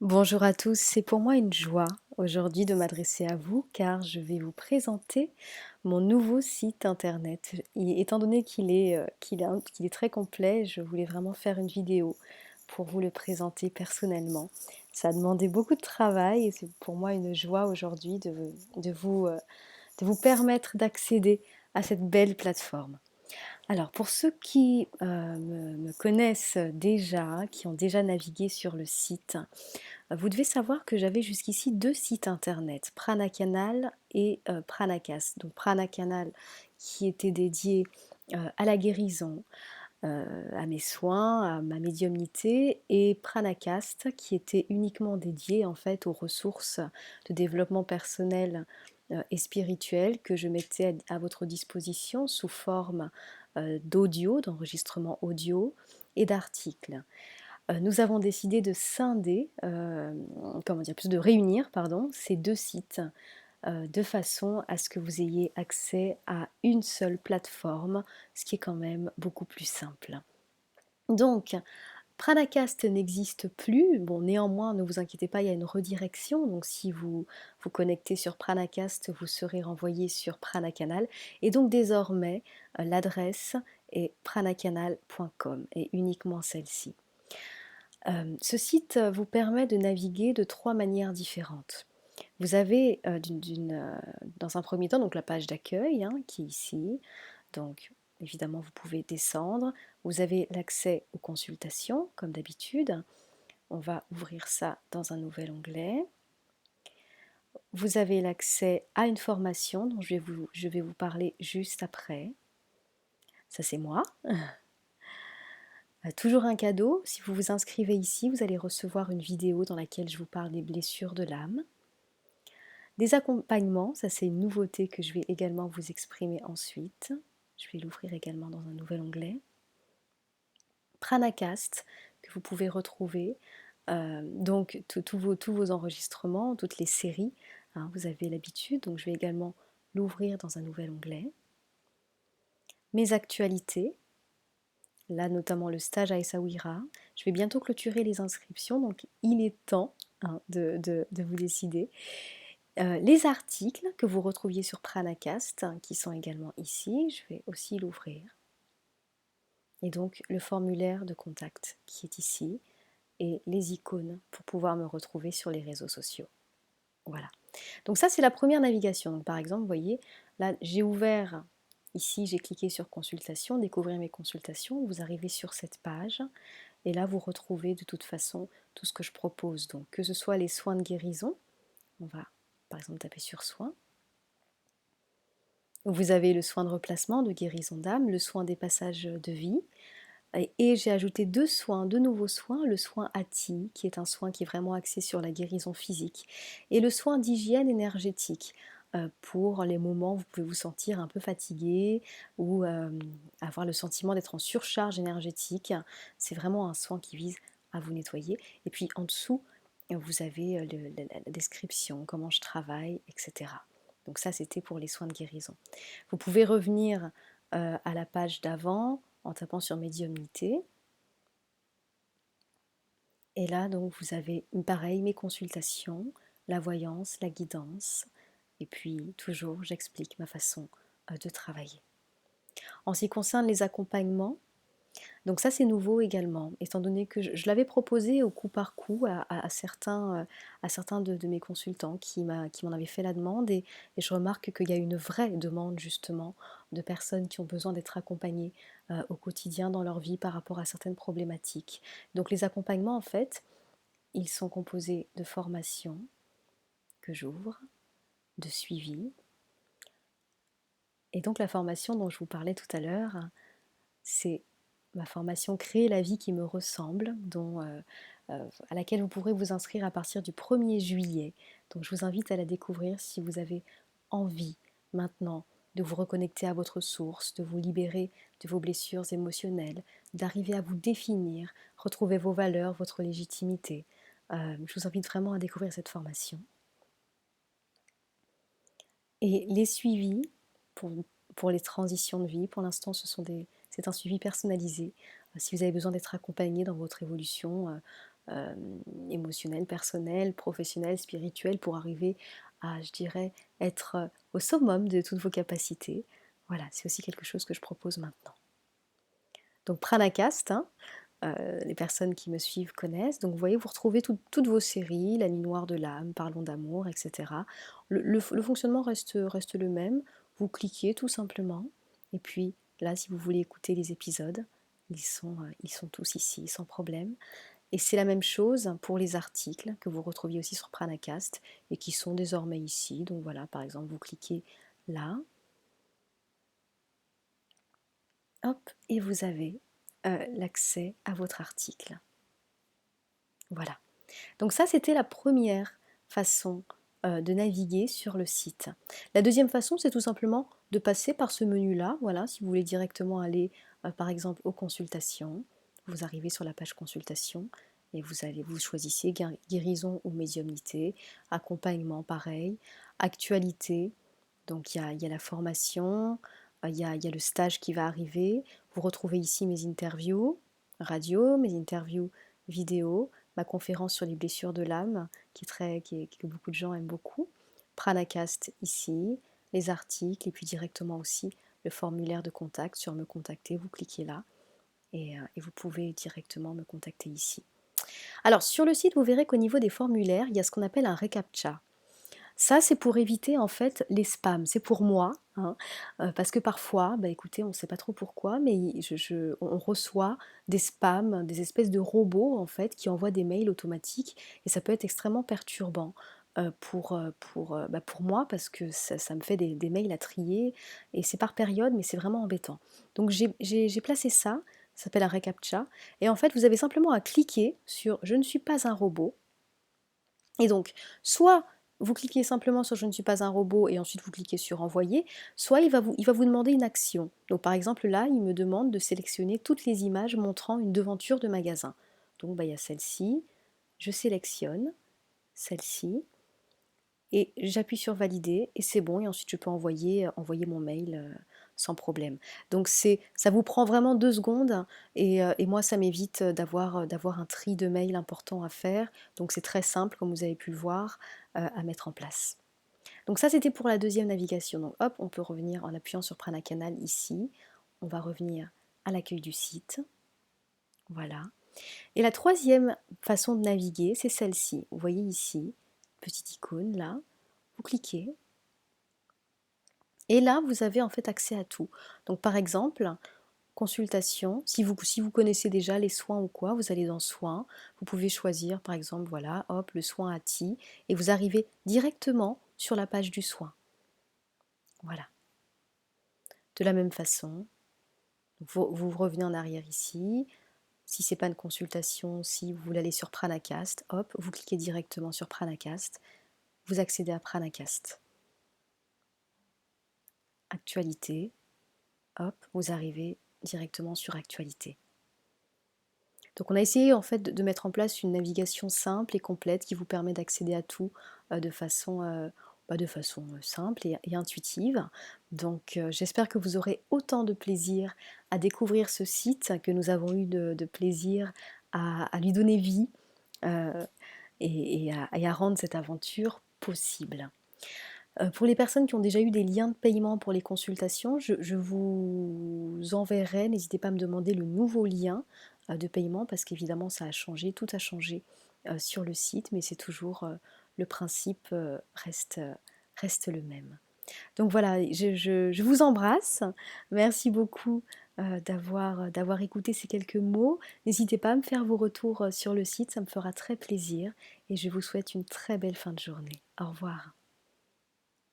Bonjour à tous, c'est pour moi une joie aujourd'hui de m'adresser à vous car je vais vous présenter mon nouveau site internet. Étant donné qu'il est très complet, je voulais vraiment faire une vidéo pour vous le présenter personnellement. Ça a demandé beaucoup de travail et c'est pour moi une joie aujourd'hui de vous, de vous permettre d'accéder à cette belle plateforme. Alors pour ceux qui me connaissent déjà, qui ont déjà navigué sur le site, vous devez savoir que j'avais jusqu'ici 2 sites internet, Pranacanal et Pranacast. Donc Pranacanal qui était dédié, à la guérison, à mes soins, à ma médiumnité et Pranacast qui était uniquement dédié en fait aux ressources de développement personnel, et spirituel que je mettais à votre disposition sous forme, d'audio, d'enregistrement audio et d'articles. Nous avons décidé de scinder, comment dire? Plutôt de réunir, pardon, ces 2 sites, de façon à ce que vous ayez accès à une seule plateforme, ce qui est quand même beaucoup plus simple. Donc, Pranacast n'existe plus. Bon, néanmoins, ne vous inquiétez pas, il y a une redirection. Donc, si vous vous connectez sur Pranacast, vous serez renvoyé sur Pranacanal. Et donc, désormais, l'adresse est pranacanal.com et uniquement celle-ci. Ce site vous permet de naviguer de 3 manières différentes. Vous avez dans un premier temps donc la page d'accueil hein, qui est ici. Donc évidemment vous pouvez descendre. Vous avez l'accès aux consultations comme d'habitude. On va ouvrir ça dans un nouvel onglet. Vous avez l'accès à une formation dont je vais vous parler juste après. Ça c'est moi. Toujours un cadeau, si vous vous inscrivez ici, vous allez recevoir une vidéo dans laquelle je vous parle des blessures de l'âme. Des accompagnements, ça c'est une nouveauté que je vais également vous exprimer ensuite. Je vais l'ouvrir également dans un nouvel onglet. Pranacast, que vous pouvez retrouver. Donc tous vos enregistrements, toutes les séries, hein, vous avez l'habitude. Donc je vais également l'ouvrir dans un nouvel onglet. Mes actualités, là notamment le stage à Essaouira. Je vais bientôt clôturer les inscriptions, donc il est temps hein, de vous décider. Les articles que vous retrouviez sur Pranacast, hein, qui sont également ici, je vais aussi l'ouvrir. Et donc le formulaire de contact qui est ici et les icônes pour pouvoir me retrouver sur les réseaux sociaux. Voilà. Donc ça c'est la première navigation. Donc, par exemple, vous voyez, là j'ai ouvert, ici j'ai cliqué sur consultation, découvrir mes consultations, vous arrivez sur cette page et là vous retrouvez de toute façon tout ce que je propose. Donc que ce soit les soins de guérison, on va par exemple taper sur soins. Vous avez le soin de replacement, de guérison d'âme, le soin des passages de vie. Et j'ai ajouté deux nouveaux soins, le soin Ati, qui est un soin qui est vraiment axé sur la guérison physique, et le soin d'hygiène énergétique, pour les moments où vous pouvez vous sentir un peu fatigué ou avoir le sentiment d'être en surcharge énergétique. C'est vraiment un soin qui vise à vous nettoyer. Et puis en dessous, vous avez la description, comment je travaille, etc. Donc ça, c'était pour les soins de guérison. Vous pouvez revenir à la page d'avant en tapant sur médiumnité. Et là, donc, vous avez pareil mes consultations, la voyance, la guidance. Et puis, toujours, j'explique ma façon de travailler. En ce qui concerne les accompagnements, donc ça c'est nouveau également, étant donné que je l'avais proposé au coup par coup à certains de mes consultants qui m'en avaient fait la demande et je remarque qu'il y a une vraie demande justement de personnes qui ont besoin d'être accompagnées au quotidien dans leur vie par rapport à certaines problématiques. Donc les accompagnements en fait, ils sont composés de formations que j'ouvre, de suivi, et donc la formation dont je vous parlais tout à l'heure, c'est ma formation Créer la vie qui me ressemble, à laquelle vous pourrez vous inscrire à partir du 1er juillet. Donc je vous invite à la découvrir si vous avez envie maintenant de vous reconnecter à votre source, de vous libérer de vos blessures émotionnelles, d'arriver à vous définir, retrouver vos valeurs, votre légitimité. Je vous invite vraiment à découvrir cette formation. Et les suivis pour, pour les transitions de vie, pour l'instant, c'est un suivi personnalisé. Si vous avez besoin d'être accompagné dans votre évolution, émotionnelles, personnelles, professionnelles, spirituelles, pour arriver à, je dirais, être au summum de toutes vos capacités. Voilà, c'est aussi quelque chose que je propose maintenant. Donc Pranacast, hein, les personnes qui me suivent connaissent. Donc vous voyez, vous retrouvez toutes vos séries, La nuit noire de l'âme, Parlons d'amour, etc. Le fonctionnement reste le même. Vous cliquez tout simplement. Et puis là, si vous voulez écouter les épisodes, ils sont tous ici, sans problème. Et c'est la même chose pour les articles que vous retrouviez aussi sur Pranacast et qui sont désormais ici. Donc voilà, par exemple, vous cliquez là, hop, et vous avez l'accès à votre article. Voilà. Donc ça, c'était la première façon de naviguer sur le site. La deuxième façon, c'est tout simplement de passer par ce menu-là. Voilà, si vous voulez directement aller, par exemple, aux consultations, vous arrivez sur la page consultation et vous choisissez guérison ou médiumnité, accompagnement pareil, actualité. Donc il y a la formation, il y a le stage qui va arriver. Vous retrouvez ici mes interviews radio, mes interviews vidéo, ma conférence sur les blessures de l'âme, que beaucoup de gens aiment beaucoup, Pranacast ici, les articles, et puis directement aussi le formulaire de contact sur me contacter, vous cliquez là, et vous pouvez directement me contacter ici. Alors sur le site, vous verrez qu'au niveau des formulaires, il y a ce qu'on appelle un reCAPTCHA. Ça, c'est pour éviter en fait les spams. C'est pour moi, hein, parce que parfois, bah, écoutez, on ne sait pas trop pourquoi, mais on reçoit des spams, des espèces de robots en fait qui envoient des mails automatiques et ça peut être extrêmement perturbant. Pour moi parce que ça me fait des mails à trier et c'est par période mais c'est vraiment embêtant. Donc j'ai placé ça, ça s'appelle un reCAPTCHA et en fait vous avez simplement à cliquer sur je ne suis pas un robot et donc, soit vous cliquez simplement sur je ne suis pas un robot et ensuite vous cliquez sur envoyer, soit il va vous demander une action. Donc par exemple là, il me demande de sélectionner toutes les images montrant une devanture de magasin. Donc bah, il y a celle-ci, je sélectionne celle-ci et j'appuie sur valider et c'est bon et ensuite je peux envoyer mon mail sans problème. Donc ça vous prend vraiment 2 secondes et moi ça m'évite d'avoir un tri de mails important à faire. Donc c'est très simple comme vous avez pu le voir à mettre en place. Donc ça c'était pour la deuxième navigation. Donc hop, on peut revenir en appuyant sur Prana Canal ici. On va revenir à l'accueil du site. Voilà. Et la troisième façon de naviguer, c'est celle-ci. Vous voyez ici, petite icône là. Vous cliquez et là vous avez en fait accès à tout. Donc par exemple, consultation, si vous connaissez déjà les soins ou quoi, vous allez dans soins, vous pouvez choisir par exemple voilà, hop, le soin à ti et vous arrivez directement sur la page du soin. Voilà. De la même façon, vous revenez en arrière ici. Si c'est pas une consultation, si vous voulez aller sur Pranacast, hop, vous cliquez directement sur Pranacast, vous accédez à Pranacast. Actualité, hop, vous arrivez directement sur Actualité. Donc on a essayé en fait de mettre en place une navigation simple et complète qui vous permet d'accéder à tout de façon simple et intuitive. Donc j'espère que vous aurez autant de plaisir à découvrir ce site que nous avons eu de plaisir à lui donner vie et à rendre cette aventure possible. Pour les personnes qui ont déjà eu des liens de paiement pour les consultations, je vous enverrai, n'hésitez pas à me demander le nouveau lien de paiement parce qu'évidemment ça a changé, tout a changé sur le site, mais c'est toujours le principe reste le même. Donc voilà, je vous embrasse. Merci beaucoup d'avoir écouté ces quelques mots. N'hésitez pas à me faire vos retours sur le site, ça me fera très plaisir. Et je vous souhaite une très belle fin de journée. Au revoir.